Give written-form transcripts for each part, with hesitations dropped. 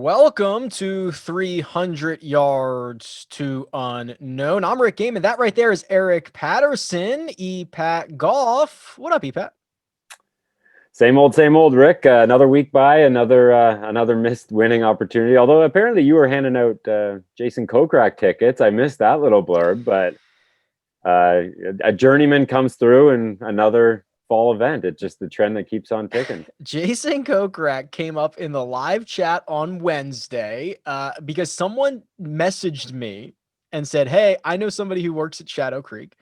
Welcome to 300 Yards to Unknown. I'm Rick Gehman. That right there is Eric Patterson, EPAT Golf. What up, EPAT? Same old, Rick. Another week by, another missed winning opportunity. Although apparently you were handing out Jason Kokrak tickets. I missed that little blurb, but a journeyman comes through and another fall event. It's just the trend that keeps on ticking. Jason Kokrak came up in the live chat on Wednesday because someone messaged me and said, "Hey, I know somebody who works at Shadow Creek.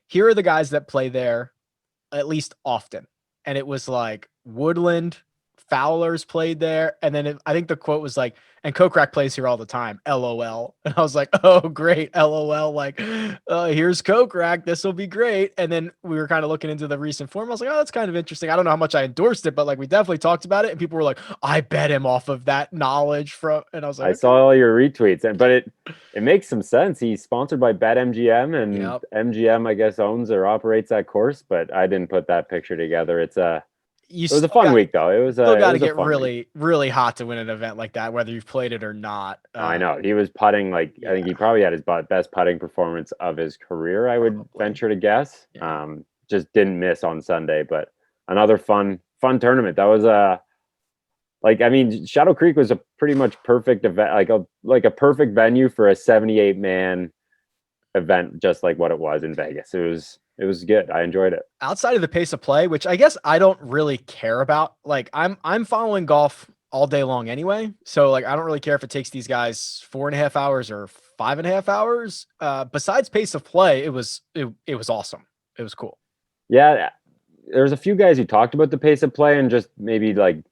Here are the guys that play there at least often." And it was like Woodland, Fowler's played there. And then I think the quote was like, "And Kokrak plays here all the time, LOL." And I was like, "Oh, great, LOL. Like, here's Kokrak. This will be great." And then we were kind of looking into the recent form. I was like, "Oh, that's kind of interesting." I don't know how much I endorsed it, but like we definitely talked about it. And people were like, "I bet him off of that knowledge from," and I was like, I saw all your retweets, but it makes some sense. He's sponsored by BetMGM, and Yep. MGM, I guess, owns or operates that course. But I didn't put that picture together. It was a fun week, though. It was still got to a get fun really, week. really hot to win an event like that, whether you've played it or not. I know he was putting I think he probably had his best putting performance of his career. I would venture to guess. Yeah. Just didn't miss on Sunday, but another fun tournament. That was Shadow Creek was a pretty much perfect event, like a perfect venue for a 78-man event, just like what it was in Vegas. It was good. I enjoyed it. Outside of the pace of play, which I guess I don't really care about. Like I'm following golf all day long anyway. So like I don't really care if it takes these guys 4.5 hours or 5.5 hours. Besides pace of play, it was awesome. It was cool. Yeah. There's a few guys who talked about the pace of play and just maybe like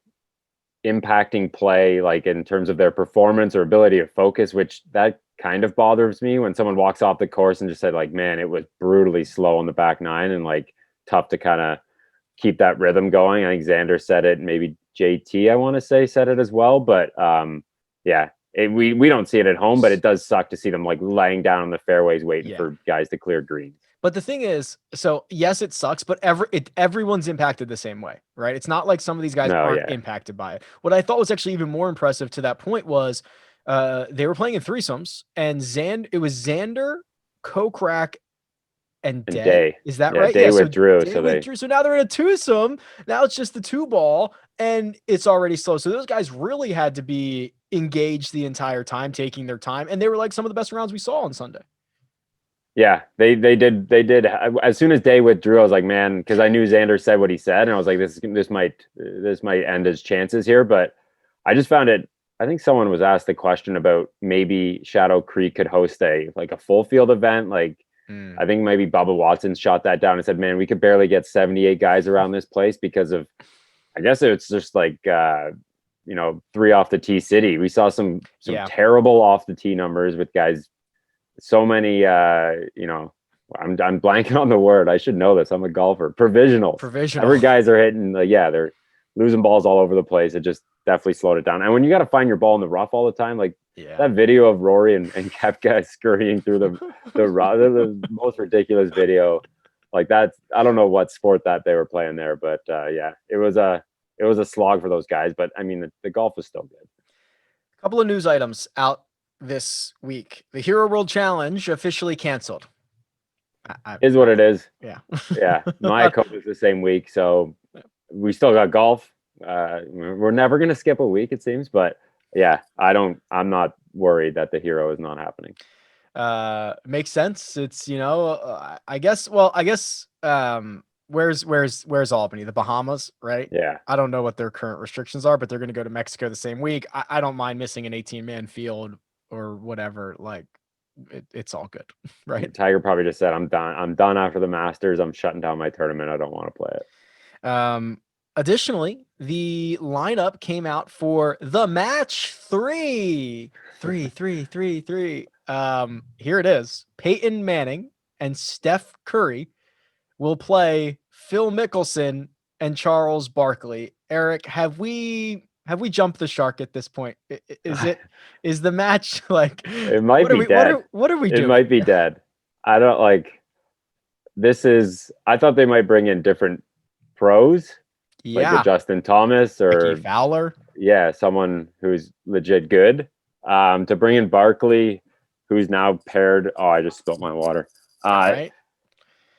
impacting play, like in terms of their performance or ability to focus, which that kind of bothers me when someone walks off the course and just said like, man, it was brutally slow on the back nine and like tough to kind of keep that rhythm going. I think Xander said it, maybe JT, I want to say, said it as well. But yeah, we don't see it at home, but it does suck to see them like laying down on the fairways waiting for guys to clear greens. But the thing is, so yes, it sucks, but everyone's impacted the same way, right? It's not like some of these guys aren't impacted by it. What I thought was actually even more impressive to that point was they were playing in threesomes, and it was Xander, Kokrak, and Day. Is that right? Day withdrew. So now they're in a twosome. Now it's just the two ball, and it's already slow. So those guys really had to be engaged the entire time, taking their time, and they were like some of the best rounds we saw on Sunday. Yeah, they did. As soon as Day withdrew, I was like, man, because I knew Xander said what he said, and I was like, this might end his chances here. But I just found it. I think someone was asked a question about maybe Shadow Creek could host a full field event. I think maybe Bubba Watson shot that down and said, man, we could barely get 78 guys around this place because of, I guess it's just like 3 off the tee city. We saw some terrible off the tee numbers with guys. So many, I'm blanking on the word. I should know this. I'm a golfer. Provisional. Every guys are hitting, they're losing balls all over the place. It just definitely slowed it down. And when you got to find your ball in the rough all the time, that video of Rory and Koepka scurrying through the rough, the most ridiculous video. Like that, I don't know what sport that they were playing there, but it was a slog for those guys. But I mean, the golf was still good. A couple of news items out this week. The Hero World Challenge officially canceled. Is what it is. Yeah. Yeah. My coach was the same week. So we still got golf. We're never going to skip a week, it seems. But yeah, I'm not worried that the Hero is not happening. Makes sense. It's, I guess, where's Albany? The Bahamas, right? Yeah. I don't know what their current restrictions are, but they're going to go to Mexico the same week. I don't mind missing an 18-man field or whatever. Like it's all good, right? Tiger probably just said, I'm done after the Masters. I'm shutting down my tournament. I don't want to play it. Additionally, the lineup came out for the match 3. Here it is. Peyton Manning and Steph Curry will play Phil Mickelson and Charles Barkley. Eric, have we jumped the shark at this point? Is the match like it might be dead? What are we doing? It might be dead. I don't I thought they might bring in different pros, like a Justin Thomas or Fowler. Yeah, someone who's legit good. To bring in Barkley, who's now paired. Oh, I just spilled my water. All right.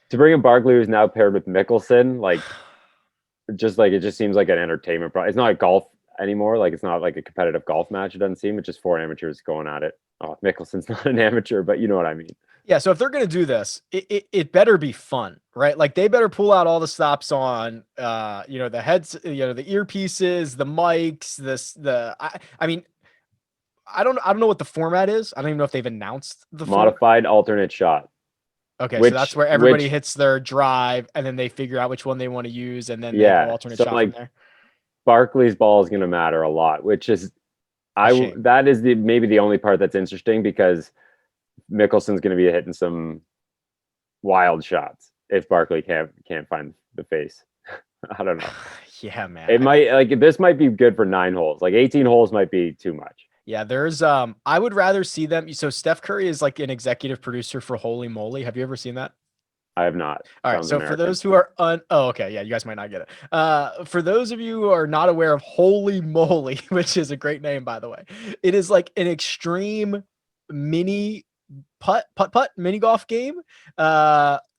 To bring in Barkley, who's now paired with Mickelson, like it just seems like an entertainment product. It's not like golf anymore. Like it's not like a competitive golf match. It doesn't seem. It's just four amateurs going at it. Oh, Mickelson's not an amateur, but you know what I mean. Yeah, so if they're gonna do this, it better be fun, right? Like they better pull out all the stops on, the heads, the earpieces, the mics, I mean, I don't know what the format is. I don't even know if they've announced the format. Modified alternate shot, Okay, so that's which where everybody which hits their drive, and then they figure out which one they want to use, and then they go yeah. alternate So shot from like there. Barkley's ball is going to matter a lot, which is A shame. that is the maybe the only part that's interesting because Mickelson's going to be hitting some wild shots if Barkley can't find the face. I don't know. Yeah, man. It might like this might be good for 9 holes. Like 18 holes might be too much. Yeah, there's I would rather see them. So Steph Curry is like an executive producer for Holy Moly. Have you ever seen that? I have not. All right. Sounds So for American. those who are okay, yeah, you guys might not get it. For those of you who are not aware of Holy Moly, which is a great name by the way, it is like an extreme mini putt mini golf game.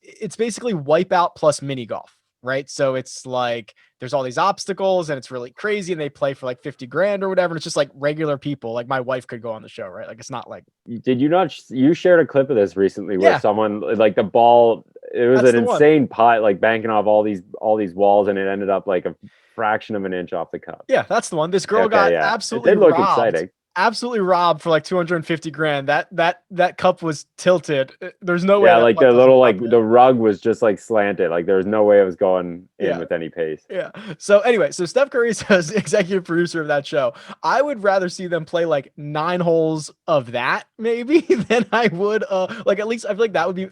It's basically Wipeout plus mini golf, right? So it's like there's all these obstacles and it's really crazy and they play for like 50 grand or whatever. And it's just like regular people. Like my wife could go on the show, right? Like it's not like Did you not? You shared a clip of this recently where yeah, someone like the ball. It was that's an the one. insane putt, like banking off all these walls, and it ended up like a fraction of an inch off the cup. Yeah, that's the one. This girl Okay, got yeah, it absolutely did look robbed. exciting. Absolutely robbed for like 250 grand. That cup was tilted. There's no way Yeah, that like putt the doesn't little pop like in. the rug was just like slanted. Like there was no way it was going in Yeah. with any pace. Yeah. So anyway, so Steph Curry says executive producer of that show. I would rather see them play like 9 holes of that maybe than I would like at least I feel like that would be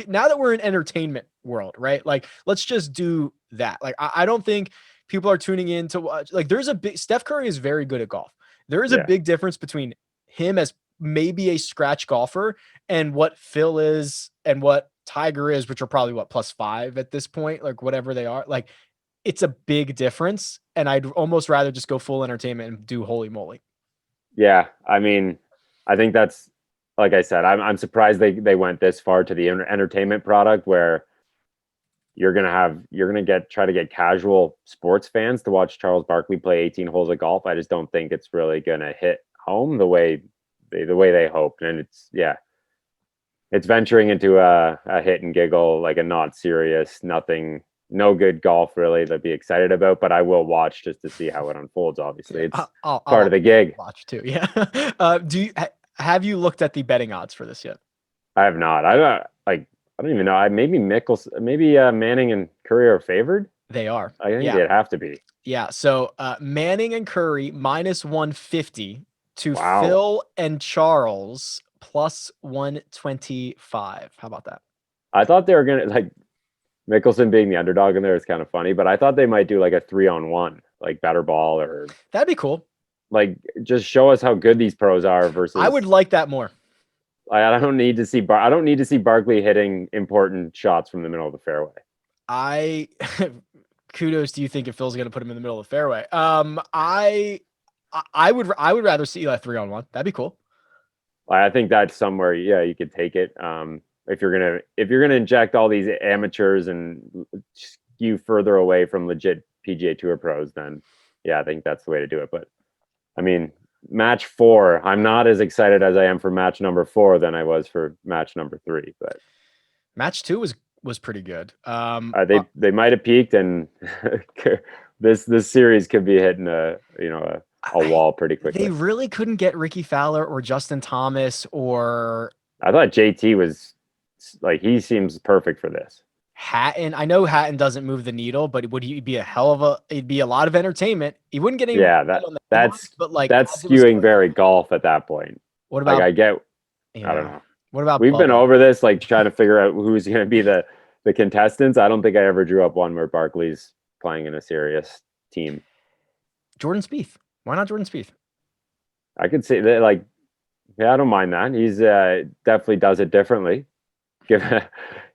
now that we're in entertainment world, right? Like let's just do that. Like I don't think people are tuning in to watch like there's a big Steph Curry is very good at golf. There is a Yeah, big difference between him as maybe a scratch golfer and what Phil is and what Tiger is, which are probably what +5 at this point, like whatever they are. Like it's a big difference, and I'd almost rather just go full entertainment and do Holy Moly. yeah. I mean, I think that's like I said. I'm surprised they went this far to the entertainment product where you're gonna try to get casual sports fans to watch Charles Barkley play 18 holes of golf. I just don't think it's really gonna hit home the way they hoped, and it's venturing into a hit and giggle, like a not serious, nothing, no good golf really to be excited about. But I will watch just to see how it unfolds. Obviously, it's part of the gig. Watch too. Yeah. Have you looked at the betting odds for this yet? I have not. I don't like. I don't even know. Maybe Manning and Curry are favored. They are. I think Yeah. they'd have to be. Yeah. So Manning and Curry -150 to Wow. Phil and Charles +125. How about that? I thought they were gonna like Mickelson being the underdog in there is kind of funny, but I thought they might do like a 3-on-1, like better ball or That'd be cool. like just show us how good these pros are versus. I would like that more. I don't need to see I don't need to see Barkley hitting important shots from the middle of the fairway. I kudos to you thinking Phil's going to put him in the middle of the fairway. I would rather see a 3-on-1. That'd be cool. I think that's somewhere, yeah, you could take it. If you're gonna inject all these amateurs and skew further away from legit PGA Tour pros, then yeah, I think that's the way to do it. But I mean, match 4, I'm not as excited as I am for match number 4 than I was for match number 3. But match 2 was pretty good. They might have peaked, and this series could be hitting a wall pretty quickly. They really couldn't get Ricky Fowler or Justin Thomas or. I thought JT was like, he seems perfect for this. Hatton. I know Hatton doesn't move the needle, but would he be it'd be a lot of entertainment. He wouldn't get any. Yeah, that's skewing very golf at that point. What about? Like, I get. Yeah. I don't know. What about? We've Bubba? been over this, like trying to figure out who's going to be the contestants. I don't think I ever drew up one where Barkley's playing in a serious team. Jordan Spieth. Why not Jordan Spieth? I could say that, like, yeah, I don't mind that. He's definitely does it differently. give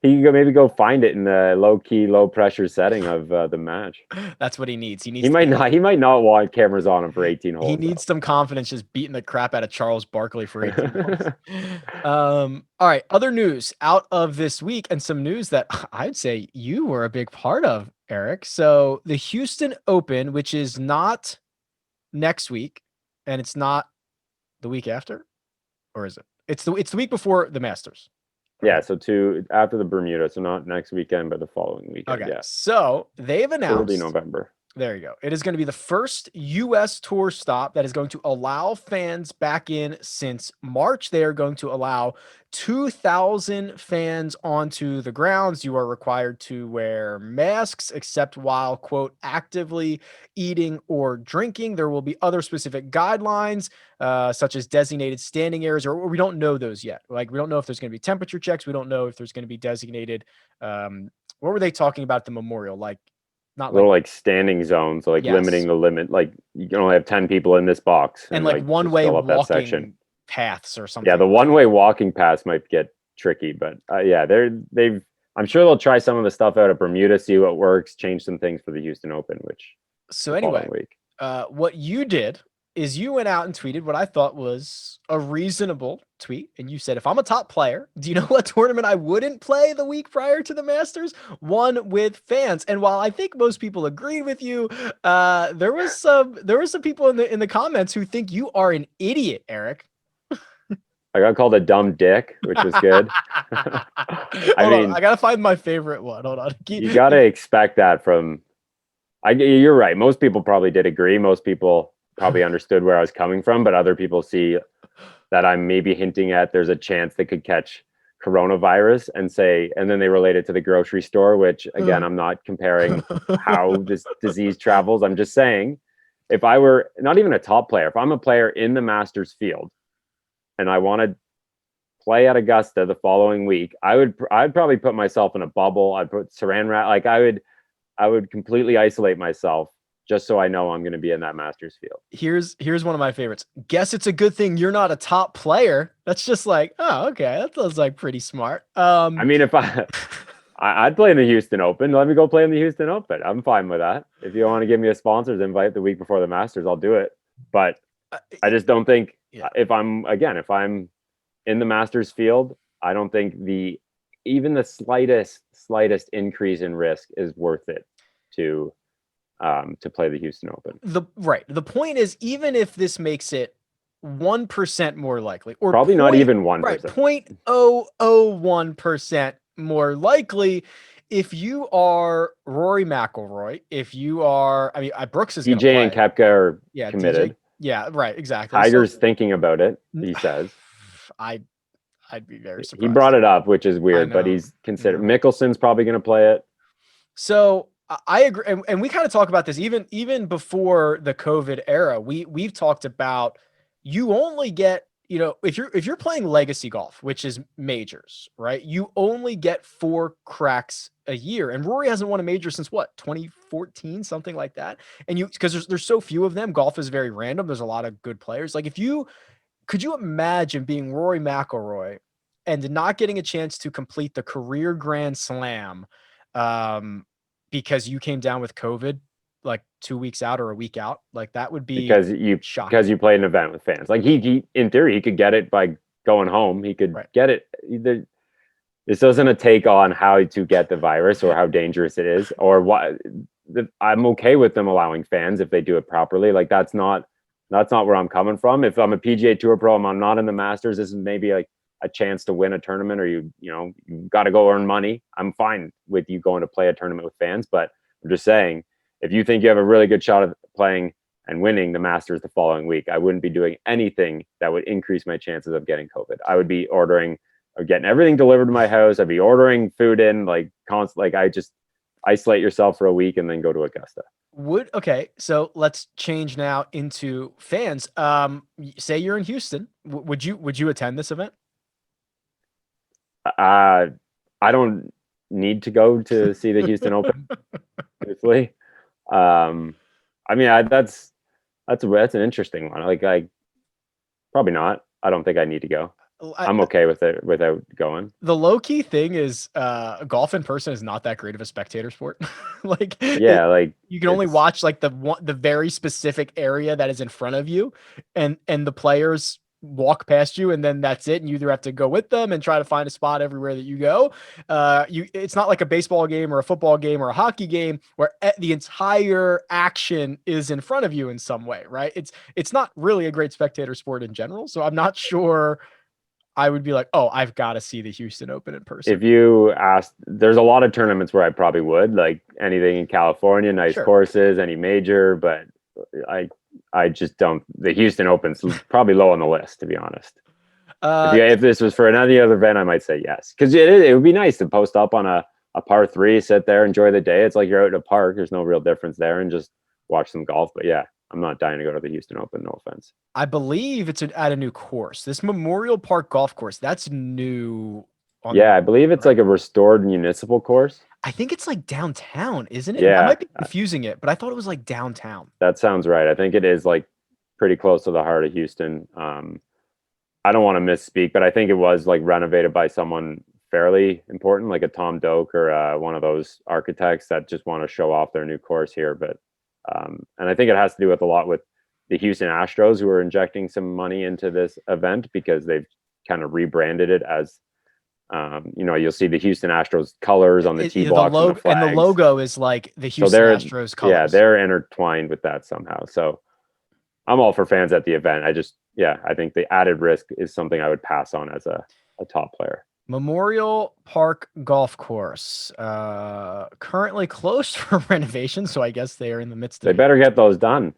he can maybe go find it in the low key, low pressure setting of the match. That's what he needs. He might not want cameras on him for 18 holes. He needs some confidence just beating the crap out of Charles Barkley for 18 holes. All right, other news out of this week, and some news that I'd say you were a big part of, Eric. So the Houston Open, which is not next week, and it's not the week after, or is it? It's the week before the Masters. Yeah, so after the Bermuda, so not next weekend, but the following weekend. Okay, yeah. So they've announced early November. There you go. It is going to be the first U.S. tour stop that is going to allow fans back in since March. They are going to allow 2,000 fans onto the grounds. You are required to wear masks, except while, quote, actively eating or drinking. There will be other specific guidelines, such as designated standing areas, or we don't know those yet. Like, we don't know if there's going to be temperature checks. We don't know if there's going to be designated. What were they talking about at the memorial? Like, not little like standing zones, like limiting the limit. Like you can only have 10 people in this box, and like one-way walking paths or something. Yeah, the one-way walking paths might get tricky, but yeah, I'm sure they'll try some of the stuff out at Bermuda, see what works, change some things for the Houston Open. So anyway, what you did is you went out and tweeted what I thought was a reasonable tweet. And you said, if I'm a top player, do you know what tournament I wouldn't play the week prior to the Masters? One with fans. And while I think most people agreed with you, there was some people in the comments who think you are an idiot, Eric. I got called a dumb dick, which was good. I gotta find my favorite one. Hold on. You gotta expect that from. You're right. Most people probably did agree. Most people probably understood where I was coming from, but other people see that I'm maybe hinting at there's a chance they could catch coronavirus and then they relate it to the grocery store, which again, I'm not comparing how this disease travels. I'm just saying, if I were not even a top player, if I'm a player in the Masters field and I want to play at Augusta the following week, I'd probably put myself in a bubble. I'd put saran wrap. Like I would completely isolate myself just so I know I'm going to be in that Masters field. Here's one of my favorites. Guess it's a good thing you're not a top player. That's just like, oh, okay. That feels like pretty smart. I mean, if I'd play in the Houston Open. Let me go play in the Houston Open. I'm fine with that. If you want to give me a sponsor's invite the week before the Masters, I'll do it. But I just don't think if I'm in the Masters field, I don't think even the slightest increase in risk is worth it to play the Houston Open. The point is, even if this makes it 1% more likely, or probably not even 1%, right, 0.001% more likely, if you are Rory McIlroy, if you are, Brooks is DJ and Koepka are committed. DJ, yeah, right, exactly. Tiger's thinking about it. He says. I'd be very surprised. He brought it up, which is weird, but he's considered. Mickelson's probably going to play it. So I agree, and we kind of talk about this even before the COVID era. We've talked about you only get, if you're playing legacy golf, which is majors, right? You only get 4 cracks a year, and Rory hasn't won a major since what, 2014, something like that. And because there's so few of them, golf is very random. There's a lot of good players. Like could you imagine being Rory McIlroy and not getting a chance to complete the career Grand Slam? Because you came down with COVID like 2 weeks out or a week out, like that would be shocking. Because you played an event with fans. Like he in theory, he could get it by going home. He could get it. This isn't a take on how to get the virus or how dangerous it is or what. I'm okay with them allowing fans if they do it properly. Like that's not where I'm coming from. If I'm a PGA Tour pro, I'm not in the Masters. This is maybe like a chance to win a tournament, or you got to go earn money. I'm fine with you going to play a tournament with fans, but I'm just saying, if you think you have a really good shot of playing and winning the Masters the following week, I wouldn't be doing anything that would increase my chances of getting COVID. I would be ordering or getting everything delivered to my house. I'd be ordering food in I just isolate yourself for a week and then go to Augusta. Okay, so let's change now into fans. Say you're in Houston. Would you attend this event? I don't need to go to see the Houston Open. Truthfully, that's an interesting one. Like probably not. I don't think I need to go. I'm okay with it without going. The low key thing is golf in person is not that great of a spectator sport. Like Yeah, like you can only it's watch like the very specific area that is in front of you, and the players walk past you, and then that's it. And you either have to go with them and try to find a spot everywhere that you go. It's not like a baseball game or a football game or a hockey game where the entire action is in front of you in some way, right? It's not really a great spectator sport in general. So I'm not sure I would be like, oh, I've got to see the Houston Open in person. if you asked, there's a lot of tournaments where I probably would, like anything in California, nice Sure. courses, any major, but I I just don't. The Houston Open's probably low on the list, to be honest. If this was for any other event, I might say yes, because it would be nice to post up on a par three, sit there, enjoy the day. It's like you're out in a park. There's no real difference there, and just watch some golf. But yeah, I'm not dying to go to the Houston Open. No offense. I believe it's at a new course. This Memorial Park golf course, that's new. Yeah, I believe it's like a restored municipal course. I think it's like downtown, isn't it? Yeah, I might be confusing it, but I thought it was like downtown. that sounds right. I think it is like pretty close to the heart of Houston. I don't want to misspeak, but I think it was like renovated by someone fairly important, like a Tom Doak or one of those architects that just want to show off their new course here. But and I think it has to do with a lot with the Houston Astros, who are injecting some money into this event because they've kind of rebranded it as, you'll see the Houston Astros colors on the tee box and the flags. And the logo is like the Houston Astros colors. Yeah, they're intertwined with that somehow. So I'm all for fans at the event. I think the added risk is something I would pass on as a top player. Memorial Park Golf Course, currently closed for renovation, so I guess they are in the midst of. They better get those done.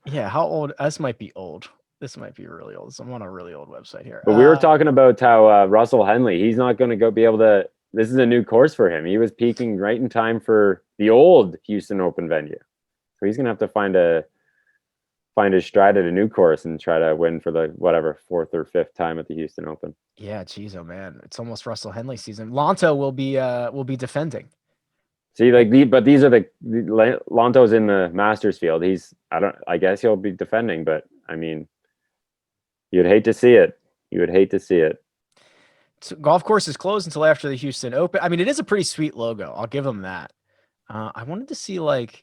Yeah, how old? This might be old. This might be really old. I'm on a really old website here. But we were talking about how Russell Henley, he's not going to be able to. This is a new course for him. He was peaking right in time for the old Houston Open venue, so he's going to have to find his stride at a new course and try to win for the fourth or fifth time at the Houston Open. Yeah, geez, oh man, it's almost Russell Henley season. Lanto will be defending. See, but these are the Lanto's in the Masters field. I guess he'll be defending, but I mean, you'd hate to see it. You would hate to see it. So golf course is closed until after the Houston Open. I mean, it is a pretty sweet logo. I'll give them that. I wanted to see the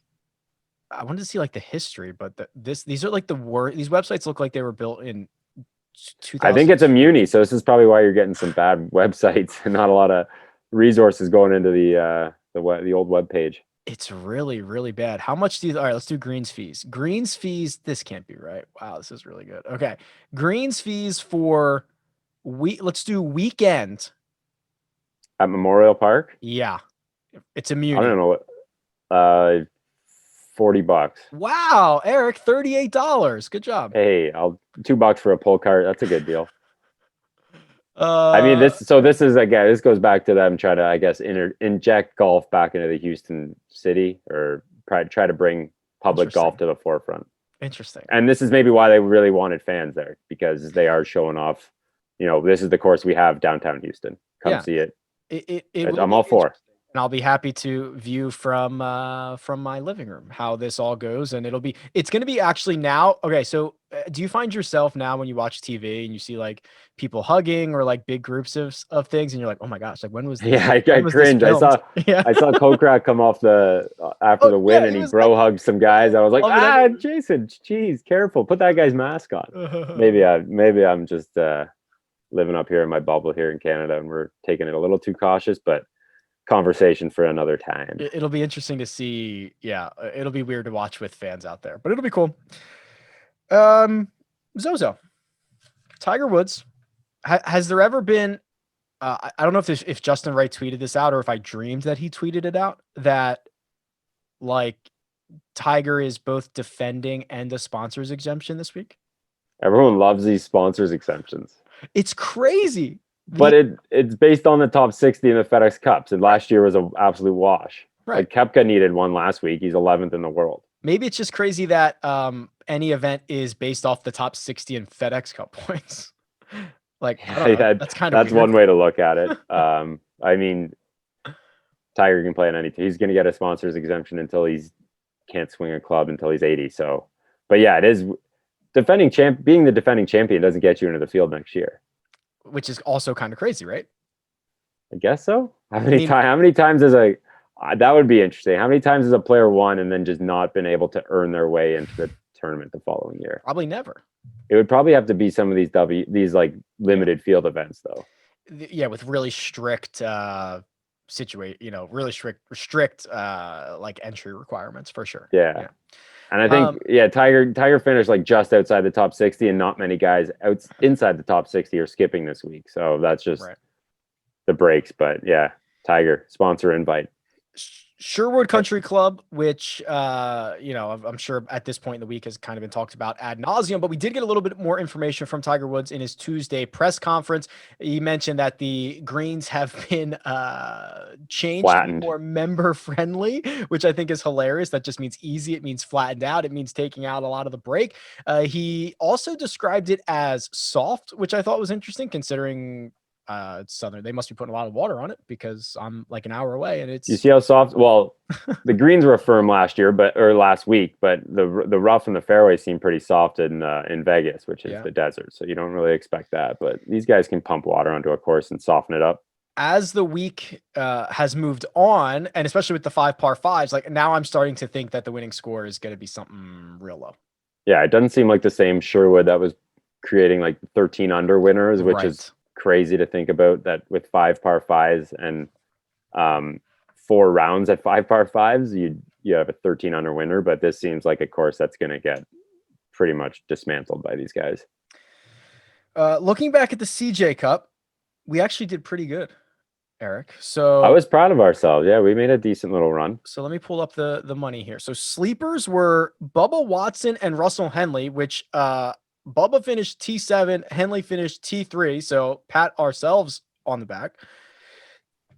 history, but these are like the worst. These websites look like they were built in 2000. I think it's a muni, so this is probably why you're getting some bad websites and not a lot of resources going into the old web page. It's really, really bad. How much do you? All right, let's do greens fees. Greens fees. This can't be right. Wow, this is really good. Okay, greens fees for let's do weekend at Memorial Park. Yeah, it's a muni. I don't know what. $40. Wow, Eric, $38. Good job. Hey, I'll $2 for a pull cart. That's a good deal. I mean, this is again, this goes back to them trying to, I guess, inject golf back into the Houston city, or try to bring public golf to the forefront. Interesting. And this is maybe why they really wanted fans there, because they are showing off, this is the course we have downtown Houston. Come see it. I'm all for. And I'll be happy to view from my living room how this all goes. And it's going to be actually now. Okay. So do you find yourself now when you watch TV and you see like people hugging or like big groups of things and you're like, oh my gosh, like when was this? Yeah, I cringe. I saw Kokrak come off after the win and he bro hugged some guys. I was like, Jason, geez, careful. Put that guy's mask on. Maybe I'm just living up here in my bubble here in Canada and we're taking it a little too cautious, but conversation for another time. It'll be interesting to see. Yeah, it'll be weird to watch with fans out there, but it'll be cool. ZOZO, Tiger Woods. Has there ever been? I don't know if Justin Wright tweeted this out or if I dreamed that he tweeted it out, that like Tiger is both defending and a sponsors exemption this week. Everyone loves these sponsors exemptions. It's crazy. But it's based on the top 60 in the FedEx Cups, and last year was an absolute wash. Right. Like Koepka needed one last week. He's 11th in the world. Maybe it's just crazy that any event is based off the top 60 in FedEx Cup points. Like that's kind of one way to look at it. I mean, Tiger can play on any team. He's going to get a sponsors exemption until can't swing a club until he's 80. So, but yeah, it is being the defending champion doesn't get you into the field next year. which is also kind of crazy, right? I guess so. How I many mean, times? How many times is a that would be interesting. How many times has a player won and then just not been able to earn their way into the tournament the following year? probably never. It would probably have to be some of these like limited field events though. Yeah, with really strict really strict like entry requirements for sure. Yeah. And I think Tiger finished like just outside the top 60, and not many guys inside the top 60 are skipping this week. So that's just the breaks. But yeah, Tiger sponsor invite. Sherwood Country Club, which I'm sure at this point in the week has kind of been talked about ad nauseum, but we did get a little bit more information from Tiger Woods in his Tuesday press conference. He mentioned that the greens have been changed to be more member friendly, which I think is hilarious. That just means easy. It means flattened out. It means taking out a lot of the break. He also described it as soft, which I thought was interesting considering it's southern. They must be putting a lot of water on it because I'm like an hour away and it's. You see how soft? Well, the greens were firm last week, but the rough and the fairway seem pretty soft in Vegas, which is the desert. So you don't really expect that, but these guys can pump water onto a course and soften it up. As the week has moved on, and especially with the 5 par 5s, like now I'm starting to think that the winning score is going to be something real low. Yeah, it doesn't seem like the same Sherwood that was creating like 13 under winners, which is crazy to think about, that with 5 par 5s and 4 rounds at 5 par 5s, you have a 13 under winner. But this seems like a course that's going to get pretty much dismantled by these guys. Looking back at the CJ Cup, we actually did pretty good, Eric. So I was proud of ourselves. Yeah, we made a decent little run. So let me pull up the money here. So sleepers were Bubba Watson and Russell Henley, which Bubba finished T7, Henley finished T3, so pat ourselves on the back.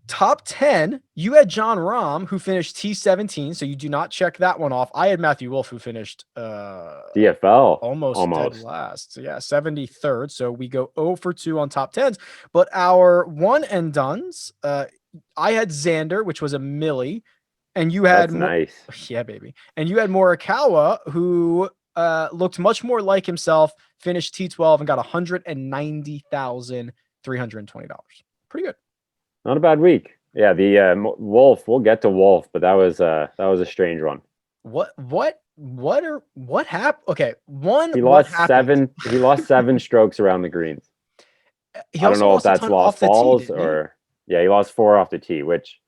Top 10, you had John Rahm, who finished T17, so you do not check that one off. I had Matthew Wolff, who finished DFL almost dead last. So yeah, 73rd. So we go 0 for 2 on top 10s. But our one and dones, I had Xander, which was a millie, and you had nice. Yeah, baby. And you had Morikawa, who looked much more like himself, finished T12 and got $190,320. Pretty good. Not a bad week. Yeah, the Wolf. We'll get to Wolf, but that was a strange one. What happened? Okay, he lost 7. He lost 7 strokes around the greens. I don't know if that's lost balls or he lost 4 off the tee, which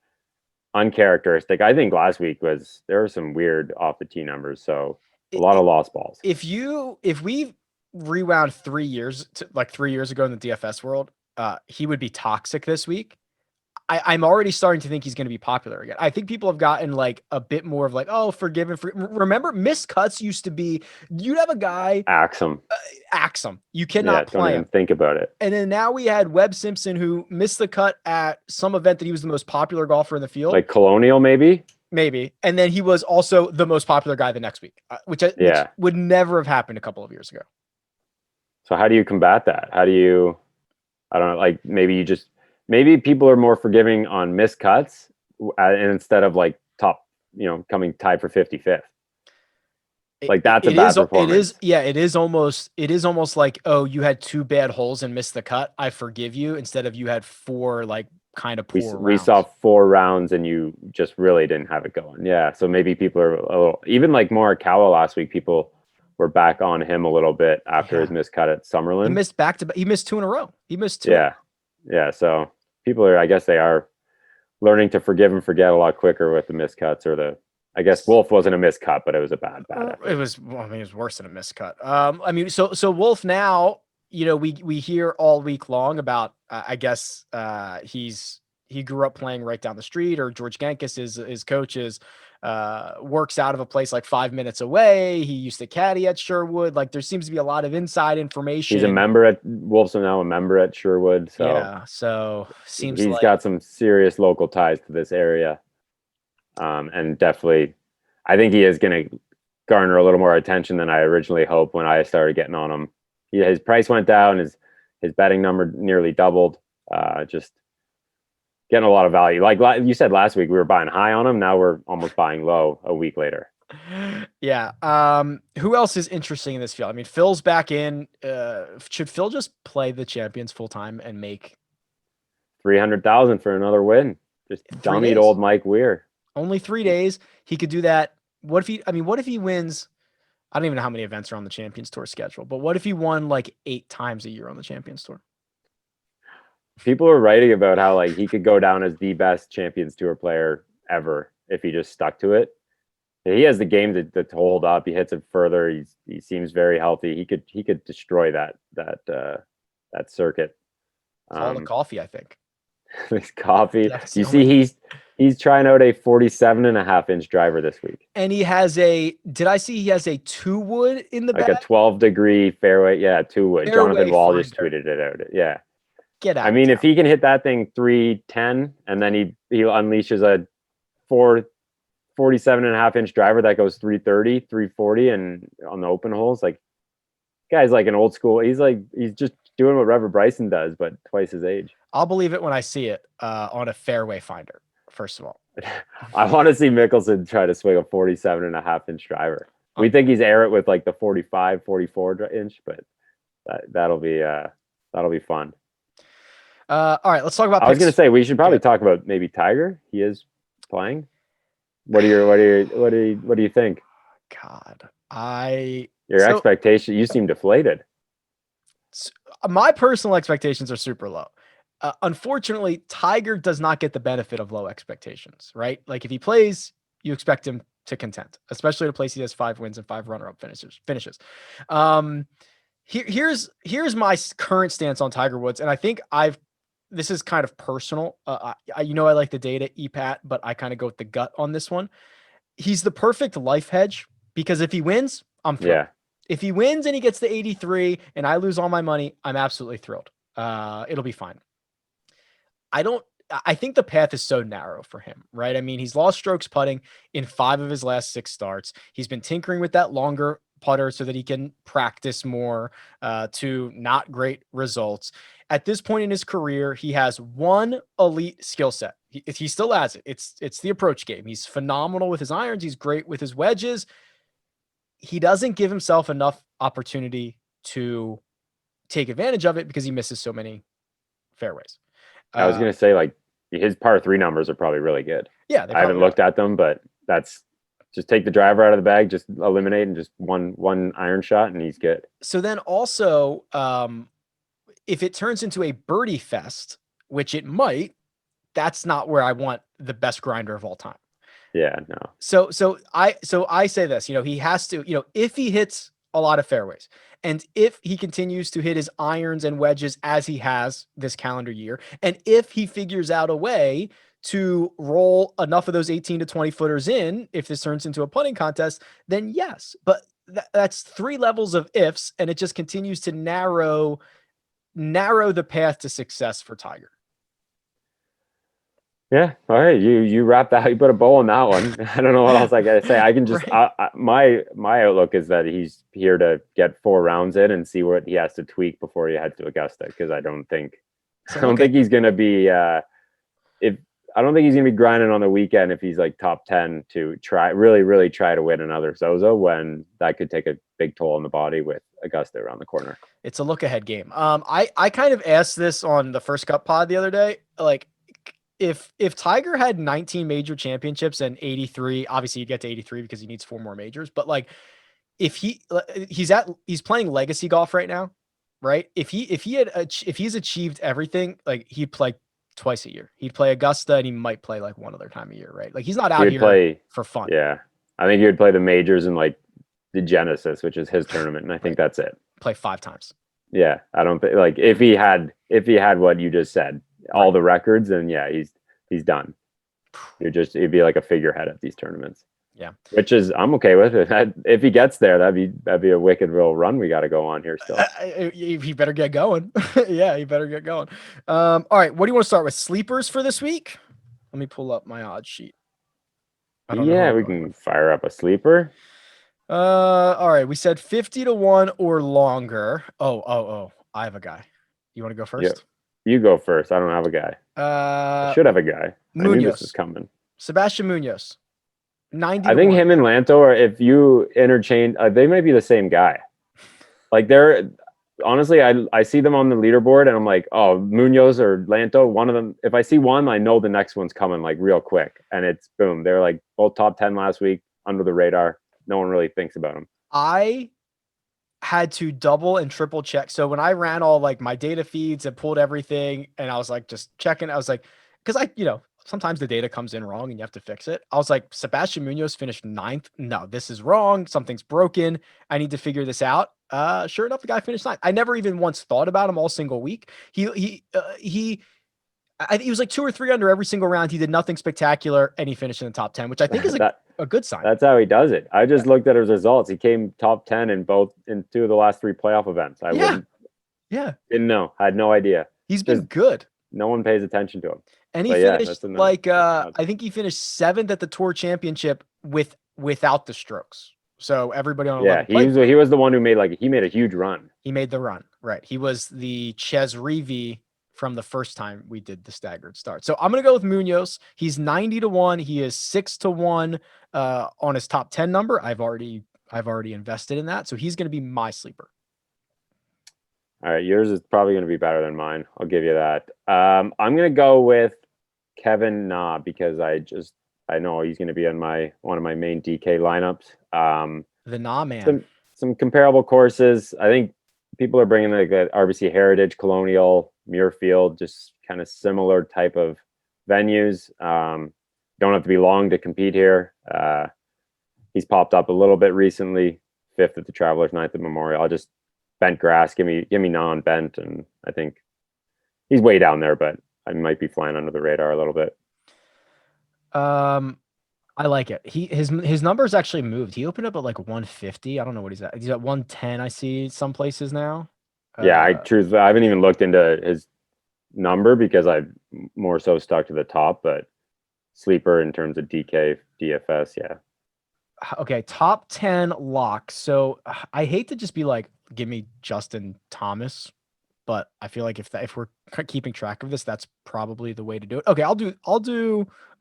uncharacteristic. I think last week there were some weird off the tee numbers, so a lot of lost balls. If we rewound 3 years to like 3 years ago in the DFS world, he would be toxic this week. I'm already starting to think he's going to be popular again. I think people have gotten like a bit more of like, oh, forgiven. Remember, missed cuts used to be, you'd have a guy axe him. You cannot play don't even think about it. And then now we had Webb Simpson, who missed the cut at some event that he was the most popular golfer in the field, like Colonial, maybe. And then he was also the most popular guy the next week, which would never have happened a couple of years ago. So how do you combat that? I don't know. Like maybe people are more forgiving on missed cuts and instead of like top, coming tied for 55th. Like that's a bad performance. It is almost like, oh, you had 2 bad holes and missed the cut, I forgive you, instead of you had 4 like kind of poor rounds. We saw 4 rounds and you just really didn't have it going. Yeah. So maybe people are a little, even like Morikawa last week, people were back on him a little bit after his missed cut at Summerlin. He missed he missed 2 in a row. He missed 2. Yeah. So people I guess they are learning to forgive and forget a lot quicker with the missed cuts, or I guess Wolf wasn't a missed cut, but it was a bad effort. It was worse than a missed cut. So Wolf now, we hear all week long about, I guess he grew up playing right down the street, or George Genkus, his coaches, works out of a place like 5 minutes away. He used to caddy at Sherwood. Like there seems to be a lot of inside information. He's a member at Wolf's now a member at Sherwood. So so seems he's got some serious local ties to this area. And definitely, I think he is going to garner a little more attention than I originally hoped when I started getting on him. His price went down, his betting number nearly doubled. Just getting a lot of value. Like you said last week, we were buying high on him. Now we're almost buying low a week later. Yeah. Who else is interesting in this field? I mean, Phil's back in. Should Phil just play the champions full time and make 300,000 for another win? Just 3 dummied days? old Mike Weir. Only 3 days. He could do that. What if he? I mean, what if he wins? I don't even know how many events are on the Champions Tour schedule, but what if he won like 8 times a year on the Champions Tour? People are writing about how like he could go down as the best Champions Tour player ever if he just stuck to it. He has the game to hold up. He hits it further. He seems very healthy. He could destroy that circuit. It's all the coffee, I think. His coffee. That's You the see, only- he's trying out a 47.5-inch driver this week. And he has did I see he has a 2-wood in the Like bag? a 12-degree fairway. Yeah, 2-wood. Fairway Jonathan Wall just finder. tweeted it out. Yeah. Get out. I mean, if he can hit that thing 310 and then he unleashes a 47.5-inch driver that goes 330, 340 and on the open holes, like guy's like an old school. He's just doing what Trevor Bryson does, but twice his age. I'll believe it when I see it on a fairway finder, first of all. I want to see Mickelson try to swing a 47.5-inch driver. We think he's air it with like the 45, 44 inch, but that'll be fun. All right, let's talk about I was picks. going to say we should probably talk about maybe Tiger. He is playing. What do you think? God, Your expectation, you seem deflated. My personal expectations are super low. Unfortunately, Tiger does not get the benefit of low expectations, right? Like if he plays, you expect him to contend, especially at a place he has 5 wins and 5 runner-up finishes. Here's my current stance on Tiger Woods, and I think this is kind of personal. I like the data, EPAT, but I kind of go with the gut on this one. He's the perfect life hedge because if he wins, I'm thrilled. Yeah. If he wins and he gets the 83 and I lose all my money, I'm absolutely thrilled. It'll be fine. I think the path is so narrow for him, right? I mean, he's lost strokes putting in 5 of his last 6 starts. He's been tinkering with that longer putter so that he can practice more to not great results. At this point in his career, he has one elite skill set. He still has it. It's the approach game. He's phenomenal with his irons. He's great with his wedges. He doesn't give himself enough opportunity to take advantage of it because he misses so many fairways. I was going to say, like, his par 3 numbers are probably really good. Yeah. I haven't looked at them, but that's just take the driver out of the bag, just eliminate and just one iron shot and he's good. So then also, if it turns into a birdie fest, which it might, that's not where I want the best grinder of all time. Yeah, no. So I say this, he has to, if he hits a lot of fairways and if he continues to hit his irons and wedges as he has this calendar year, and if he figures out a way to roll enough of those 18 to 20 footers in, if this turns into a putting contest, then yes, but that's 3 levels of ifs. And it just continues to narrow the path to success for Tiger. Yeah. All right. You wrap that. You put a bow on that one. I don't know what else I got to say. I can just, my outlook is that he's here to get 4 rounds in and see what he has to tweak before he heads to Augusta. Cause I don't think he's going to be, I don't think he's going to be grinding on the weekend if he's like top 10 to really try to win another ZOZO when that could take a big toll on the body with Augusta around the corner. It's a look ahead game. I kind of asked this on the First Cup pod the other day, like, if Tiger had 19 major championships and 83, obviously you'd get to 83 because he needs 4 more majors. But like, if he's playing legacy golf right now, right? If he's achieved everything, like he'd play twice a year. He'd play Augusta and he might play like one other time a year, right? Like he's not out here for fun. Yeah, I think he would play the majors and like the Genesis, which is his tournament, and I think that's it. Play 5 times. Yeah, I don't think like if he had what you just said. All the records, and yeah, he's done. It'd be like a figurehead at these tournaments. Yeah, which is I'm okay with it. If he gets there, that'd be a wicked little run we got to go on here still. He better get going. Yeah, he better get going. All right, what do you want to start with? Sleepers for this week? Let me pull up my odds sheet. Yeah, we can fire up a sleeper. All right, we said 50 to 1 or longer. Oh, I have a guy. You want to go first? Yeah. You go first. I don't have a guy. I should have a guy. Munoz. I knew this was coming. Sebastian Munoz. 90 I to think 1. him and Lanto are, if you interchange, they might be the same guy. Like they're honestly, I see them on the leaderboard and I'm like, oh, Munoz or Lanto, one of them. If I see one, I know the next one's coming like real quick, and it's boom. They're like both top 10 last week, under the radar. No one really thinks about them. I had to double and triple check. So when I ran all like my data feeds and pulled everything, and I was like just checking, I was like, because sometimes the data comes in wrong and you have to fix it. I was like, Sebastian Munoz finished 9th. No, this is wrong. Something's broken. I need to figure this out. Sure enough, the guy finished 9th. I never even once thought about him all single week. I think he was like 2 or 3 under every single round. He did nothing spectacular, and he finished in the top 10, which I think is a good sign. That's how he does it. I just looked at his results. He came top 10 in 2 of the last 3 playoff events. Didn't know. I had no idea. He's been good. No one pays attention to him. And he finished I think he finished 7th at the Tour Championship without the strokes. So everybody on 11 he was the one who made a huge run. He made the run, right? He was the Ches Reavie from the first time we did the staggered start. So I'm gonna go with Munoz. He's 90 to 1. He is 6 to 1 on his top 10 number. I've already invested in that, so he's gonna be my sleeper. All right, yours is probably going to be better than mine. I'll give you that. I'm going to go with Kevin Na because I know he's going to be on one of my main DK lineups. The Na man. Some comparable courses. I think people are bringing like the RBC Heritage, Colonial, Muirfield, just kind of similar type of venues. Don't have to be long to compete here. He's popped up a little bit recently. 5th at the Travelers, 9th at Memorial. I'll just bent grass. Give me non-bent, and I think he's way down there, but I might be flying under the radar a little bit. I like it. His numbers actually moved. He opened up at like 150. I don't know what he's at. He's at 110. I see some places now. Yeah, I haven't even looked into his number because I've more so stuck to the top, but sleeper in terms of DK, DFS, yeah. Okay, top 10 lock. So I hate to just be like, give me Justin Thomas, but I feel like if we're keeping track of this, that's probably the way to do it. Okay, I'll do. Oh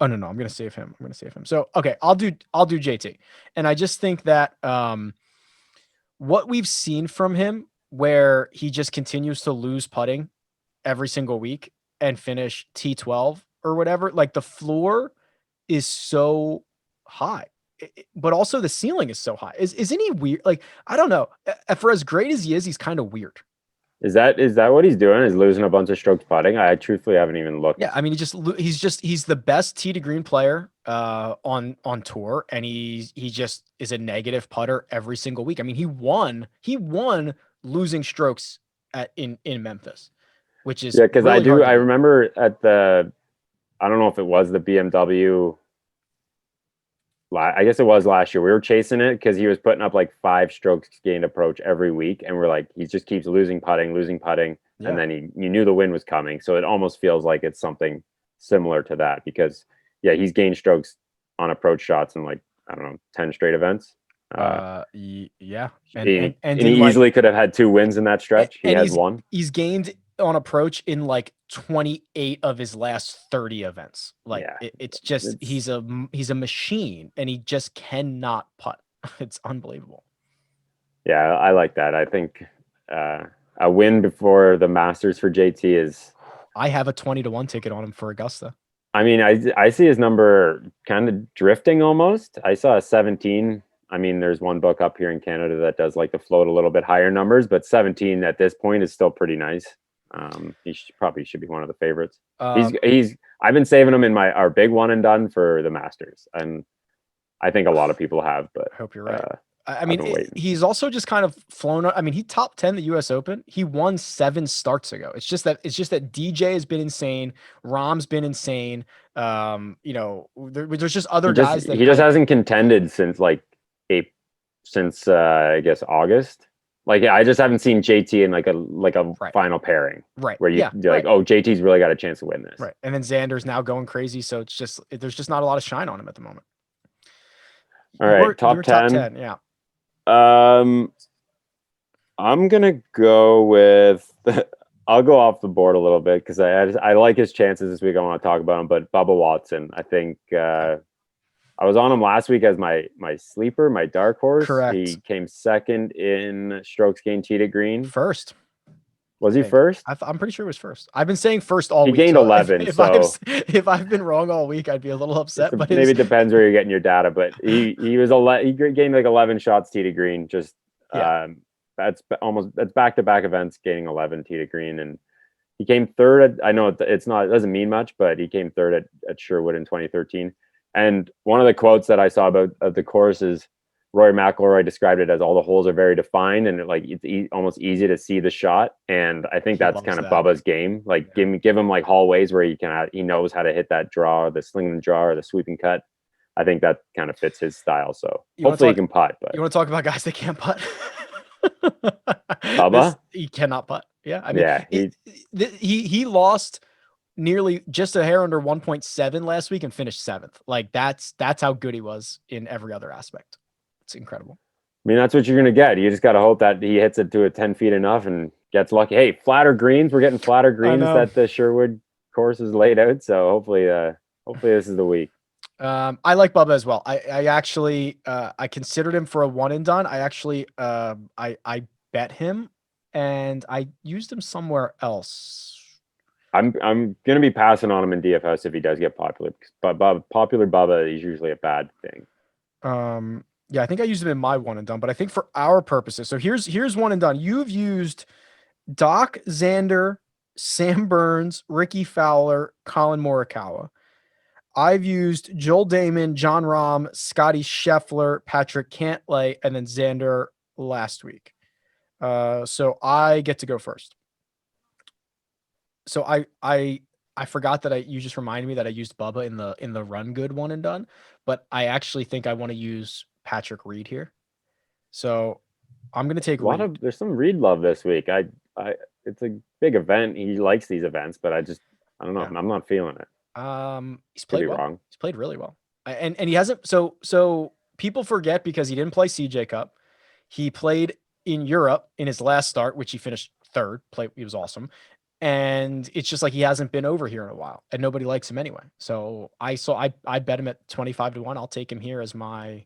no, I'm gonna save him. So okay, I'll do JT, and I just think that what we've seen from him, where he just continues to lose putting every single week and finish T12 or whatever, like the floor is so high. But also the ceiling is so high. Isn't he weird? Like, I don't know. For as great as he is, he's kind of weird. Is that what he's doing? Is losing a bunch of strokes putting? I truthfully haven't even looked. Yeah, I mean, he's the best tee to green player on tour, and he just is a negative putter every single week. I mean, he won losing strokes in Memphis, which is because really I remember at I don't know if it was the BMW. I guess it was last year. We were chasing it because he was putting up like 5 strokes gained approach every week, and we're like, he just keeps losing putting, yeah. And then you knew the win was coming, so it almost feels like it's something similar to that because he's gained strokes on approach shots in like I don't know 10 straight events. Yeah, and he easily could have had 2 wins in that stretch. He has one. He's gained on approach in like 28 of his last 30 events. Like it's he's a machine, and he just cannot putt. It's unbelievable. Yeah, I like that. I think a win before the Masters for JT is. I have a 20 to 1 ticket on him for Augusta. I mean, I see his number kind of drifting almost. I saw a 17. I mean, there's one book up here in Canada that does like to float a little bit higher numbers, but 17 at this point is still pretty nice. He probably should be one of the favorites. I've been saving him in our big one and done for the Masters, and I think a lot of people have. But I hope you're right. I mean, he's also just kind of flown. I mean, he top 10 the U.S. Open. He won 7 starts ago. It's just that DJ has been insane. Rahm's been insane. There's just other guys that he just hasn't contended since I guess August. Like I just haven't seen JT in like a final pairing, right? Where you're like, oh, JT's really got a chance to win this, right? And then Xander's now going crazy, so there's just not a lot of shine on him at the moment. All right, top 10, yeah. I'm gonna go with. I'll go off the board a little bit because I like his chances this week. I want to talk about him, but Bubba Watson, I think I was on him last week as my sleeper, my dark horse. Correct. He came second in strokes gained tee to green. First. Was he think. first? I'm pretty sure it was first. I've been saying first all He week. gained So 11. if I've been wrong all week, I'd be a little upset. But maybe it depends where you're getting your data. But he gained like 11 shots tee to green. Just Yeah. that's back to back events gaining 11 tee to green, and he came third. I know it doesn't mean much, but he came third at Sherwood in 2013. And one of the quotes that I saw about the course is Rory McIlroy described it as all the holes are very defined and it's almost easy to see the shot. And I think that's kind of Bubba's game. Like give him like hallways where he knows how to hit that draw, or the sling and draw, or the sweeping cut. I think that kind of fits his style. So hopefully he can putt. But you want to talk about guys that can't putt? Bubba, he cannot putt. Yeah, I mean, yeah, he lost nearly just a hair under 1.7 last week and finished 7th. Like that's how good he was in every other aspect. It's incredible. I mean, that's what you're going to get. You just got to hope that he hits it to a 10 feet enough and gets lucky. Hey, flatter greens. We're getting flatter greens that the Sherwood course is laid out. So hopefully this is the week. I like Bubba as well. I actually I considered him for a one and done. I actually I bet him and I used him somewhere else. I'm gonna be passing on him in DFS if he does get popular, but popular Bubba is usually a bad thing. Yeah, I think I used him in my one and done, but I think for our purposes, so here's one and done. You've used Doc Xander, Sam Burns, Ricky Fowler, Colin Morikawa. I've used Joel Damon, John Rahm, Scotty Scheffler, Patrick Cantlay, and then Xander last week. So I get to go first. So I forgot that you just reminded me that I used Bubba in the run good one and done, but I actually think I want to use Patrick Reed here. So I'm gonna take there's some Reed love this week. It's a big event. He likes these events, but I don't know. Yeah. I'm not feeling it. He's played well. Wrong. He's played really well. And he hasn't so people forget because he didn't play CJ Cup. He played in Europe in his last start, which he finished third. He was awesome. And it's just like he hasn't been over here in a while and nobody likes him anyway. So I bet him at 25-1. I'll take him here as my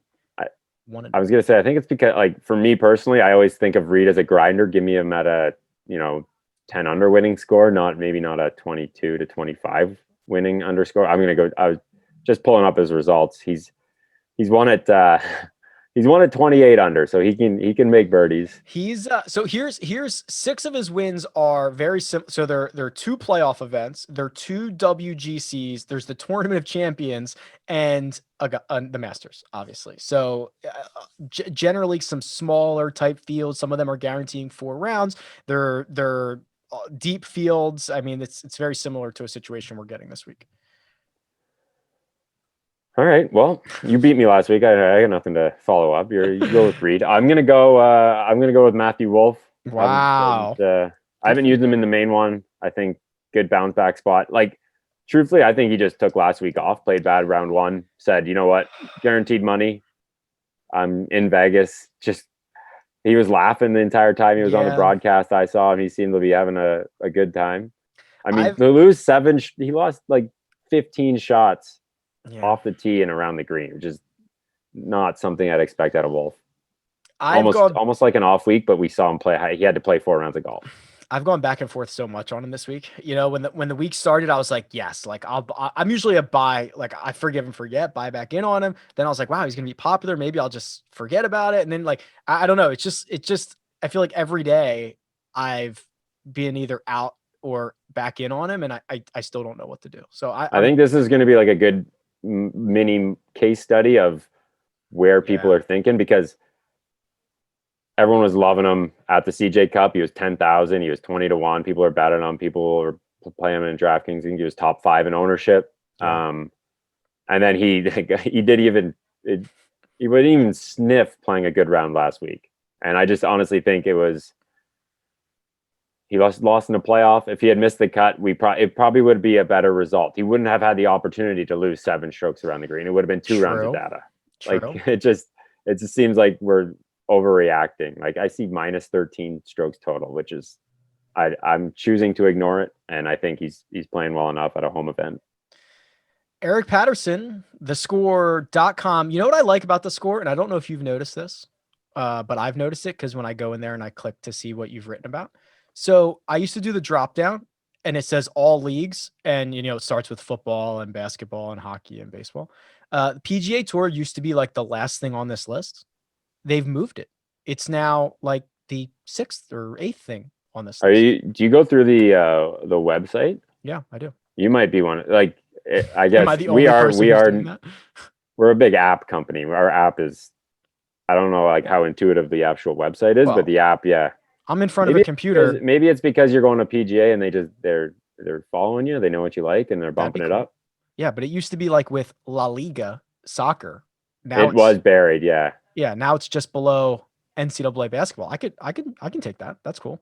one. I was going to say, I think it's because like for me personally, I always think of Reed as a grinder. Give me him at a, 10 under winning score, maybe not a 22 to 25 winning underscore. I'm going to go, I was just pulling up his results. He's won at 28 under, so he can make birdies. He's so here's 6 of his wins are very simple. So there are 2 playoff events, there are 2 WGCs, there's the Tournament of Champions, and the Masters, obviously. So generally some smaller type fields. Some of them are guaranteeing 4 rounds. They're deep fields. I mean, it's very similar to a situation we're getting this week. All right. Well, you beat me last week. I got nothing to follow up. You go with Reed. I'm gonna go with Matthew Wolff. Wow. I haven't used him in the main one. I think good bounce back spot. Like, truthfully, I think he just took last week off, played bad round 1, said, you know what, guaranteed money. I'm in Vegas. He was laughing the entire time he was on the broadcast. I saw him. He seemed to be having a good time. I mean, to lose 7, he lost like 15 shots. Yeah. Off the tee and around the green, which is not something I'd expect out of Wolff. Almost like an off week, but we saw him play. He had to play 4 rounds of golf. I've gone back and forth so much on him this week. When the week started, I was like, yes, like I'm usually a buy. Like I forgive and forget, buy back in on him. Then I was like, wow, he's gonna be popular. Maybe I'll just forget about it. And then like I don't know. It's just I feel like every day I've been either out or back in on him, and I still don't know what to do. So I think this is going to be like a good mini case study of where people are thinking, because everyone was loving him at the CJ Cup. He was 10,000. He was 20-1. People are betting on. People were playing him in DraftKings. I think he was top 5 in ownership. And then he wouldn't even sniff playing a good round last week. And I just honestly think he lost in the playoff. If he had missed the cut, it probably would be a better result. He wouldn't have had the opportunity to lose 7 strokes around the green. It would have been 2 rounds of data. Like it just seems like we're overreacting. Like I see minus 13 strokes total, which is I'm choosing to ignore it, and I think he's playing well enough at a home event. Eric Patterson, thescore.com. You know what I like about the score? And I don't know if you've noticed this, but I've noticed it because when I go in there and I click to see what you've written about. So I used to do the drop down and it says all leagues. And, it starts with football and basketball and hockey and baseball. The PGA Tour used to be like the last thing on this list. They've moved it. It's now like the 6th or 8th thing on this list. Do you go through the website? Yeah, I do. You might be one. Like, I Am I guess the only person who's doing that? we're a big app company. Our app is, I don't know like how intuitive the actual website is, but the app, yeah. I'm in front of a computer. Maybe it's because you're going to PGA and they're following you. They know what you like and they're bumping it up. Yeah, but it used to be like with La Liga soccer. Now it was buried, yeah. Yeah, now it's just below NCAA basketball. I can take that. That's cool.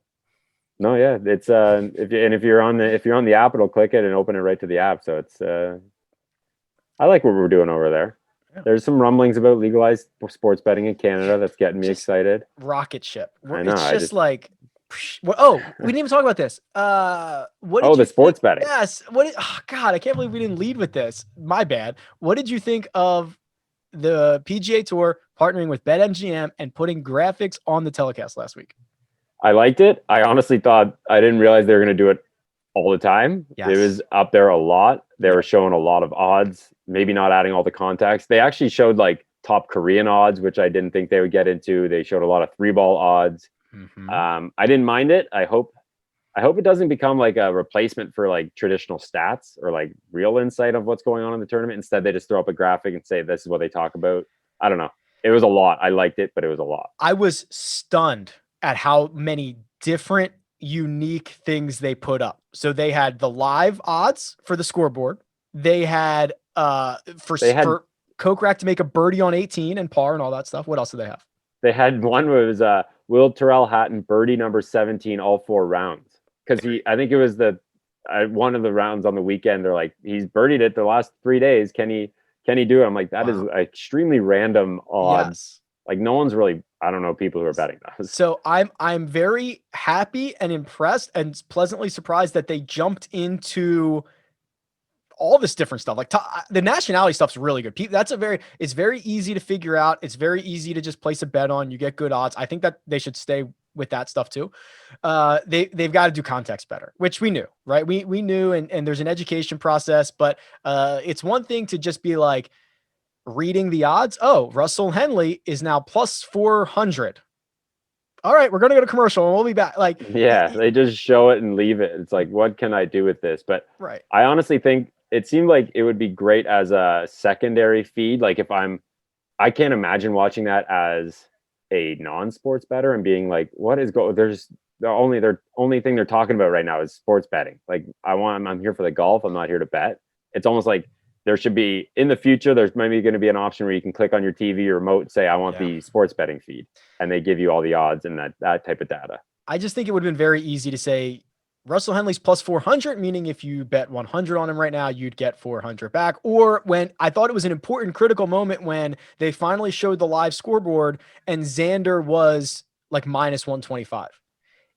No, yeah, it's if you're on the app, it'll click it and open it right to the app. So it's I like what we're doing over there. Yeah. There's some rumblings about legalized sports betting in Canada that's getting me excited. Rocket ship. I know. It's just like, oh, we didn't even talk about this. What did the sports betting? Yes. Oh God, I can't believe we didn't lead with this. My bad. What did you think of the PGA Tour partnering with BetMGM and putting graphics on the telecast last week? I liked it. I honestly thought, I didn't realize they were going to do it all the time. Yes. It was up there a lot. They were showing a lot of odds, maybe not adding all the context. They actually showed like top Korean odds, which I didn't think they would get into. They showed a lot of 3-ball odds. Mm-hmm. I didn't mind it. I hope it doesn't become like a replacement for like traditional stats or like real insight of what's going on in the tournament. Instead, they just throw up a graphic and say, this is what they talk about. I don't know. It was a lot. I liked it, but it was a lot. I was stunned at how many different unique things they put up. So they had the live odds for the scoreboard. They had for Kokrak to make a birdie on 18 and par and all that stuff. What else do they have? They had one where it was Will Terrell Hatton birdie number 17 all 4 rounds. Because I think it was one of the rounds on the weekend. They're like, he's birdied it the last 3 days. Can he do it? I'm like, that is extremely random odds. Yes. Like no one's really, I don't know people who are betting those. So I'm very happy and impressed and pleasantly surprised that they jumped into all this different stuff. Like the nationality stuff's really good. It's very easy to figure out. It's very easy to just place a bet on. You get good odds. I think that they should stay with that stuff too. They've got to do context better, which we knew, right? We knew, and there's an education process, but it's one thing to just be like, reading the odds. Oh, Russell Henley is now plus 400. All right, we're going to go to commercial and we'll be back. Like, yeah, they just show it and leave it. It's like, what can I do with this? But right. I honestly think it seemed like it would be great as a secondary feed. Like I can't imagine watching that as a non-sports bettor and being like, what is there's the only thing they're talking about right now is sports betting. Like I'm here for the golf. I'm not here to bet. It's almost like there should be in the future, there's maybe going to be an option where you can click on your TV or remote and say, I want the sports betting feed. And they give you all the odds and that type of data. I just think it would have been very easy to say Russell Henley's plus 400, meaning if you bet 100 on him right now, you'd get 400 back. Or when I thought it was an important critical moment when they finally showed the live scoreboard and Xander was like minus 125.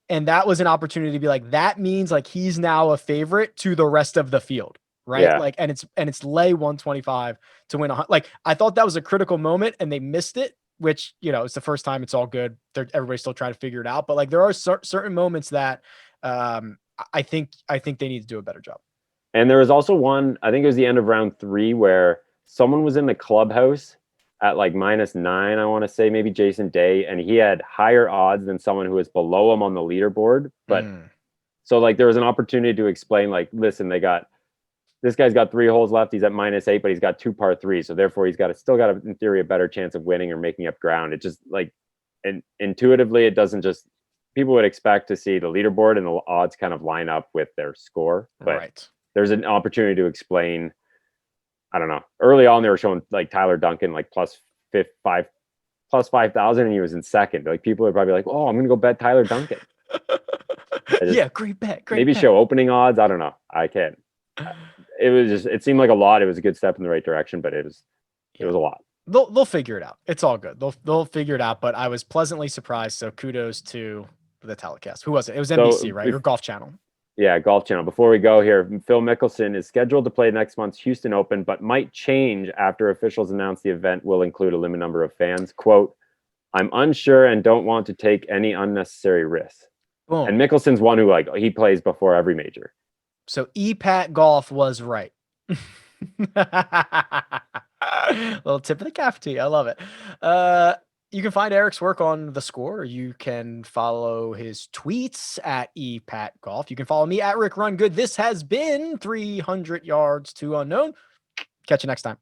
And that was an opportunity to be like, that means like he's now a favorite to the rest of the field. Right. Yeah. Like, and it's lay 125 to win. Like, I thought that was a critical moment and they missed it, which, it's the first time. It's all good. Everybody's still trying to figure it out. But like, there are certain moments that I think they need to do a better job. And there was also one, I think it was the end of round 3 where someone was in the clubhouse at like -9, I want to say, maybe Jason Day, and he had higher odds than someone who was below him on the leaderboard. But so like there was an opportunity to explain, like, listen, this guy's got 3 holes left. He's at -8, but he's got 2 par 3s. So therefore he's still got in theory, a better chance of winning or making up ground. It just like, and intuitively, it doesn't just, people would expect to see the leaderboard and the odds kind of line up with their score. But there's an opportunity to explain, I don't know. Early on, they were showing like Tyler Duncan, like plus 5,000 and he was in second. Like people are probably like, oh, I'm going to go bet Tyler Duncan. Great bet. Maybe show opening odds. I don't know. I can't. It seemed like a lot. It was a good step in the right direction, but it was a lot. They'll figure it out. It's all good. They'll figure it out, but I was pleasantly surprised. So kudos to the telecast. Who was it? It was NBC, right? Or Golf Channel. Yeah, Golf Channel. Before we go here, Phil Mickelson is scheduled to play next month's Houston Open, but might change after officials announce the event will include a limited number of fans. Quote, I'm unsure and don't want to take any unnecessary risks. Boom. And Mickelson's one who, like, he plays before every major. So EPAT Golf was right. Little tip of the cap to you. I love it. You can find Eric's work on The Score. You can follow his tweets at EPATGolf. You can follow me at RickRunGood. This has been 300 Yards to Unknown. Catch you next time.